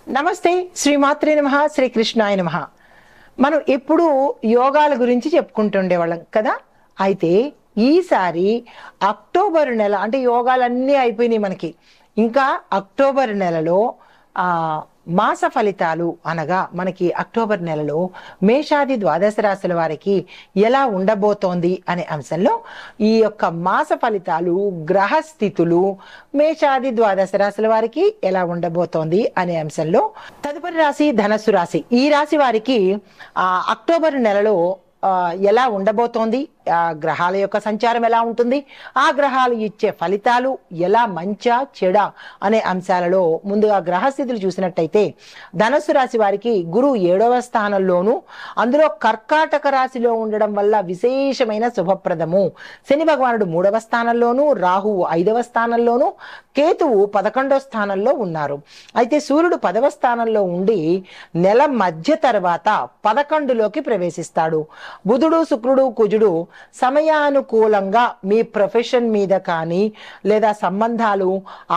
నమస్తే, శ్రీమాత్రే నమః, శ్రీకృష్ణాయ నమః. మనం ఎప్పుడు యోగాల గురించి చెప్పుకుంటుండేవాళ్ళం కదా. అయితే ఈసారి అక్టోబర్ నెల అంటే యోగాలన్నీ అయిపోయినాయి మనకి. ఇంకా అక్టోబర్ నెలలో మాస ఫలితాలు అనగా మనకి అక్టోబర్ నెలలో మేషాది ద్వాదశ రాశుల వారికి ఎలా ఉండబోతోంది అనే అంశంలో ఈ యొక్క మాస ఫలితాలు, గ్రహస్థితులు మేషాది ద్వాదశ రాశుల వారికి ఎలా ఉండబోతోంది అనే అంశంలో తదుపరి రాశి ధనస్సు రాశి. ఈ రాశి వారికి అక్టోబర్ నెలలో ఎలా ఉండబోతోంది, గ్రహాల యొక్క సంచారం ఎలా ఉంటుంది, ఆ గ్రహాలు ఇచ్చే ఫలితాలు ఎలా మంచా చెడా అనే అంశాలలో ముందుగా గ్రహస్థితులు చూసినట్టయితే ధనస్సు రాశి వారికి గురువు 7వ స్థానంలోను, అందులో కర్కాటక రాశిలో ఉండడం వల్ల విశేషమైన శుభప్రదము. శని భగవానుడు 3వ స్థానంలోను, రాహువు 5వ స్థానంలోను, కేతువు 11వ స్థానంలో ఉన్నారు. అయితే సూర్యుడు 10వ స్థానంలో ఉండి నెల మధ్య తర్వాత 11లోకి ప్రవేశిస్తాడు. బుధుడు, శుక్రుడు, కుజుడు సమయానుకూలంగా మీ ప్రొఫెషన్ మీద కానీ లేదా సంబంధాలు,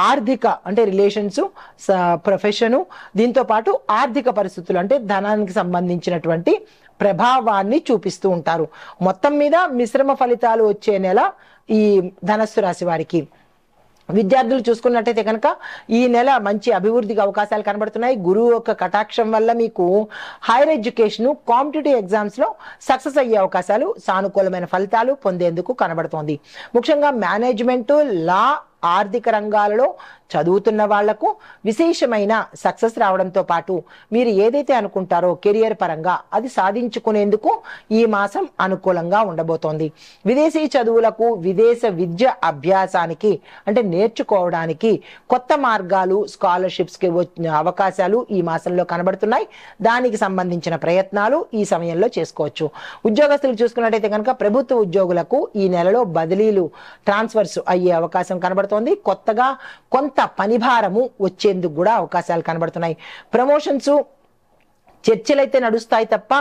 ఆర్థిక అంటే రిలేషన్స్, ప్రొఫెషను, దీంతో పాటు ఆర్థిక పరిస్థితులు అంటే ధనానికి సంబంధించినటువంటి ప్రభావాన్ని చూపిస్తూ ఉంటారు. మొత్తం మీద మిశ్రమ ఫలితాలు వచ్చే నెల ఈ ధనస్సు రాశి వారికి. విద్యార్థులు చూసుకున్నట్టయితే కనుక ఈ నెల మంచి అభివృద్ధికి అవకాశాలు కనబడుతున్నాయి. గురువు యొక్క కటాక్షం వల్ల మీకు హైయర్ ఎడ్యుకేషన్, కాంపిటేటివ్ ఎగ్జామ్స్ లో సక్సెస్ అయ్యే అవకాశాలు, సానుకూలమైన ఫలితాలు పొందేందుకు కనబడుతోంది. ముఖ్యంగా మేనేజ్మెంట్, లా, ఆర్థిక రంగాలలో చదువుతున్న వాళ్లకు విశేషమైన సక్సెస్ రావడంతో పాటు మీరు ఏదైతే అనుకుంటారో కెరియర్ పరంగా అది సాధించుకునేందుకు ఈ మాసం అనుకూలంగా ఉండబోతోంది. విదేశీ చదువులకు, విదేశ విద్య అభ్యాసానికి అంటే నేర్చుకోవడానికి కొత్త మార్గాలు, స్కాలర్షిప్స్కి అవకాశాలు ఈ మాసంలో కనబడుతున్నాయి. దానికి సంబంధించిన ప్రయత్నాలు ఈ సమయంలో చేసుకోవచ్చు. ఉద్యోగస్తులు చూసుకున్నట్టయితే కనుక ప్రభుత్వ ఉద్యోగులకు ఈ నెలలో బదిలీలు, ట్రాన్స్ఫర్స్ అయ్యే అవకాశం కనబడుతుంది. కొత్తగా కొంత పనిభారము వచ్చేందుకు కూడా అవకాశాలు కనబడుతున్నాయి. ప్రమోషన్స్ చర్చలైతే నడుస్తాయి తప్ప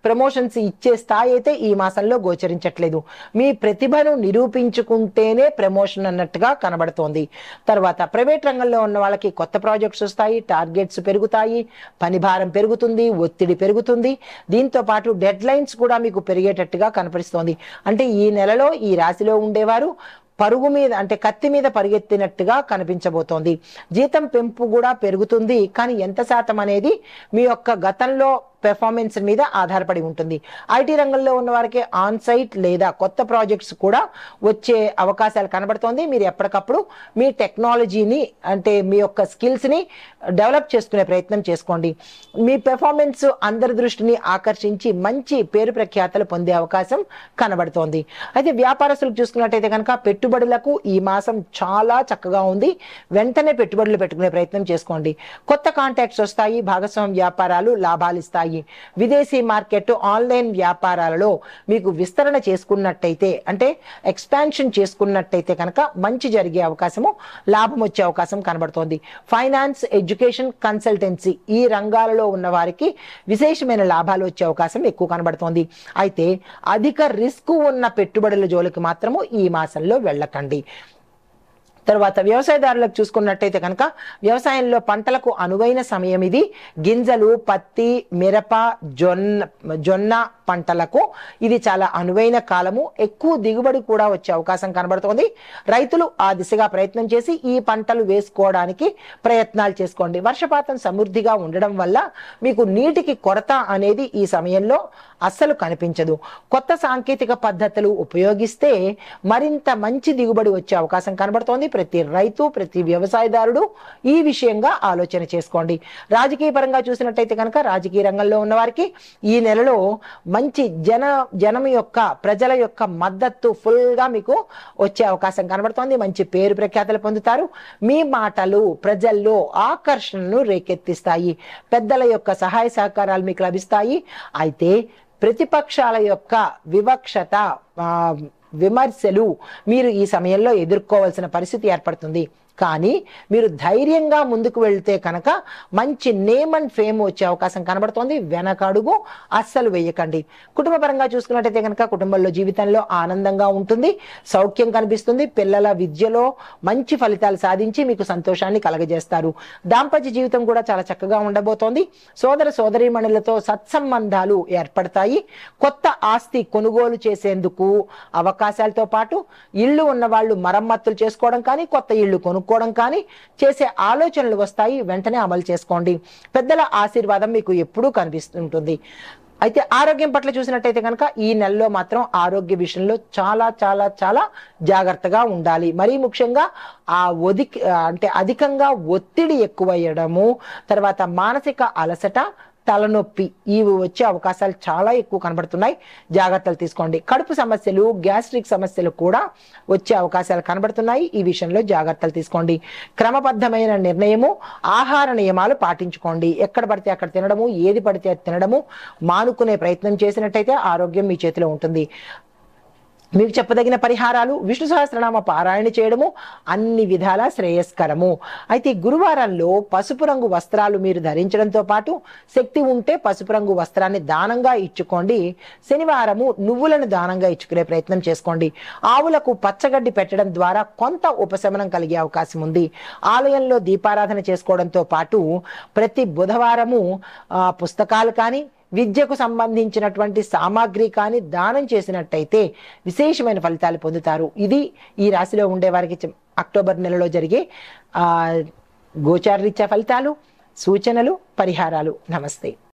ప్రమోషన్స్ ఇచ్చే స్థాయి అయితే ఈ మాసంలో గోచరించట్లేదు. మీ ప్రతిభను నిరూపించుకుంటేనే ప్రమోషన్ అన్నట్టుగా కనబడుతోంది. తర్వాత ప్రైవేట్ రంగంలో ఉన్న వాళ్ళకి కొత్త ప్రాజెక్ట్స్ వస్తాయి, టార్గెట్స్ పెరుగుతాయి, పనిభారం పెరుగుతుంది, ఒత్తిడి పెరుగుతుంది. దీంతో పాటు డెడ్ లైన్స్ కూడా మీకు పెరిగేటట్టుగా కనపరిస్తోంది. అంటే ఈ నెలలో ఈ రాశిలో ఉండేవారు పరుగు మీద అంటే కత్తి మీద పరిగెత్తినట్టుగా కనిపించబోతోంది. జీతం పెంపు కూడా పెరుగుతుంది, కానీ ఎంత శాతం అనేది మీ యొక్క గతంలో పెర్ఫార్మెన్స్ మీద ఆధారపడి ఉంటుంది. ఐటీ రంగంలో ఉన్న వారికి ఆన్ సైట్ లేదా కొత్త ప్రాజెక్ట్స్ కూడా వచ్చే అవకాశాలు కనబడుతోంది. మీరు ఎప్పటికప్పుడు మీ టెక్నాలజీని అంటే మీ యొక్క స్కిల్స్ని డెవలప్ చేసుకునే ప్రయత్నం చేసుకోండి. మీ పెర్ఫార్మెన్స్ అందరి దృష్టిని ఆకర్షించి మంచి పేరు ప్రఖ్యాతలు పొందే అవకాశం కనబడుతోంది. అయితే వ్యాపారస్తులకు చూసుకున్నట్టయితే కనుక పెట్టుబడులకు ఈ మాసం చాలా చక్కగా ఉంది. వెంటనే పెట్టుబడులు పెట్టుకునే ప్రయత్నం చేసుకోండి. కొత్త కాంటాక్ట్స్ వస్తాయి, భాగస్వామ్య వ్యాపారాలు లాభాలు ఇస్తాయి. విదేశీ మార్కెట్, ఆన్లైన్ వ్యాపారాలలో మీకు విస్తరణ చేసుకున్నట్టయితే అంటే ఎక్స్పాన్షన్ చేసుకున్నట్టయితే కనుక మంచి జరిగే అవకాశము, లాభం వచ్చే అవకాశం కనబడుతోంది. ఫైనాన్స్, ఎడ్యుకేషన్, కన్సల్టెన్సీ ఈ రంగాలలో ఉన్న వారికి విశేషమైన లాభాలు వచ్చే అవకాశం ఎక్కువ కనబడుతోంది. అయితే అధిక రిస్క్ ఉన్న పెట్టుబడుల జోలికి మాత్రము ఈ మాసంలో వెళ్ళకండి. తర్వాత వ్యవసాయదారులకు చూసుకున్నట్టయితే కనుక వ్యవసాయంలో పంటలకు అనువైన సమయం ఇది. గింజలు, పత్తి, మిరప, జొన్న పంటలకు ఇది చాలా అనువైన కాలము. ఎక్కువ దిగుబడి కూడా వచ్చే అవకాశం కనబడుతోంది. రైతులు ఆ దిశగా ప్రయత్నం చేసి ఈ పంటలు వేసుకోవడానికి ప్రయత్నాలు చేసుకోండి. వర్షపాతం సమృద్ధిగా ఉండడం వల్ల మీకు నీటికి కొరత అనేది ఈ సమయంలో అస్సలు కనిపించదు. కొత్త సాంకేతిక పద్ధతులు ఉపయోగిస్తే మరింత మంచి దిగుబడి వచ్చే అవకాశం కనబడుతోంది. ప్రతి రైతు, ప్రతి వ్యవసాయదారుడు ఈ విషయంగా ఆలోచన చేసుకోండి. రాజకీయ పరంగా చూసినట్టయితే కనుక రాజకీయ రంగంలో ఉన్న వారికి ఈ నెలలో మంచి జనం యొక్క, ప్రజల యొక్క మద్దతు ఫుల్ గా మీకు వచ్చే అవకాశం కనబడుతోంది. మంచి పేరు ప్రఖ్యాతలు పొందుతారు. మీ మాటలు ప్రజల్లో ఆకర్షణను రేకెత్తిస్తాయి. పెద్దల యొక్క సహాయ సహకారాలు మీకు లభిస్తాయి. అయితే ప్రతిపక్షాల యొక్క వివక్షత, విమర్శలు మీరు ఈ సమయంలో ఎదుర్కోవాల్సిన పరిస్థితి ఏర్పడుతుంది. కానీ మీరు ధైర్యంగా ముందుకు వెళ్తే కనుక మంచి నేమ్ అండ్ ఫేమ్ వచ్చే అవకాశం కనబడుతోంది. వెనకడుగు అస్సలు వేయకండి. కుటుంబ పరంగా చూసుకున్నట్టయితే కనుక కుటుంబంలో జీవితంలో ఆనందంగా ఉంటుంది, సౌఖ్యం కనిపిస్తుంది. పిల్లల విద్యలో మంచి ఫలితాలు సాధించి మీకు సంతోషాన్ని కలగజేస్తారు. దాంపత్య జీవితం కూడా చాలా చక్కగా ఉండబోతోంది. సోదర సోదరీమణులతో సత్సంబంధాలు ఏర్పడతాయి. కొత్త ఆస్తి కొనుగోలు చేసేందుకు అవకాశాలతో పాటు ఇల్లు ఉన్న వాళ్ళు మరమ్మతులు చేసుకోవడం కానీ, కొత్త ఇల్లు కొనుక్కోవడం కానీ చేసే ఆలోచనలు వస్తాయి. వెంటనే అమలు చేసుకోండి. పెద్దల ఆశీర్వాదం మీకు ఎప్పుడూ కనిపిస్తుంటుంది. అయితే ఆరోగ్యం పట్ల చూసినట్టయితే కనుక ఈ నెలలో మాత్రం ఆరోగ్య విషయంలో చాలా చాలా చాలా జాగ్రత్తగా ఉండాలి. మరీ ముఖ్యంగా అధికంగా ఒత్తిడి ఎక్కువయ్యడము, తర్వాత మానసిక అలసట, తలనొప్పి ఇవి వచ్చే అవకాశాలు చాలా ఎక్కువ కనబడుతున్నాయి. జాగ్రత్తలు తీసుకోండి. కడుపు సమస్యలు, గ్యాస్ట్రిక్ సమస్యలు కూడా వచ్చే అవకాశాలు కనబడుతున్నాయి. ఈ విషయంలో జాగ్రత్తలు తీసుకోండి. క్రమబద్ధమైన నిర్ణయము, ఆహార నియమాలు పాటించుకోండి. ఎక్కడ పడితే అక్కడ తినడము, ఏది పడితే అది తినడము మానుకునే ప్రయత్నం చేసినట్టయితే ఆరోగ్యం మీ చేతిలో ఉంటుంది. మీకు చెప్పదగిన పరిహారాలు: విష్ణు సహస్రనామ పారాయణ చేయడము అన్ని విధాలా శ్రేయస్కరము. అయితే గురువారంలో పసుపు రంగు వస్త్రాలు మీరు ధరించడంతో పాటు శక్తి ఉంటే పసుపు రంగు వస్త్రాన్ని దానంగా ఇచ్చుకోండి. శనివారము నువ్వులను దానంగా ఇచ్చుకునే ప్రయత్నం చేసుకోండి. ఆవులకు పచ్చగడ్డి పెట్టడం ద్వారా కొంత ఉపశమనం కలిగే అవకాశం ఉంది. ఆలయంలో దీపారాధన చేసుకోవడంతో పాటు ప్రతి బుధవారము పుస్తకాలు కానీ, విద్యకు సంబంధించినటువంటి సామాగ్రి కానీ దానం చేసినట్టయితే విశేషమైన ఫలితాలు పొందుతారు. ఇది ఈ రాశిలో ఉండే వారికి అక్టోబర్ నెలలో జరిగే గోచార రీత్యా ఫలితాలు, సూచనలు, పరిహారాలు. నమస్తే.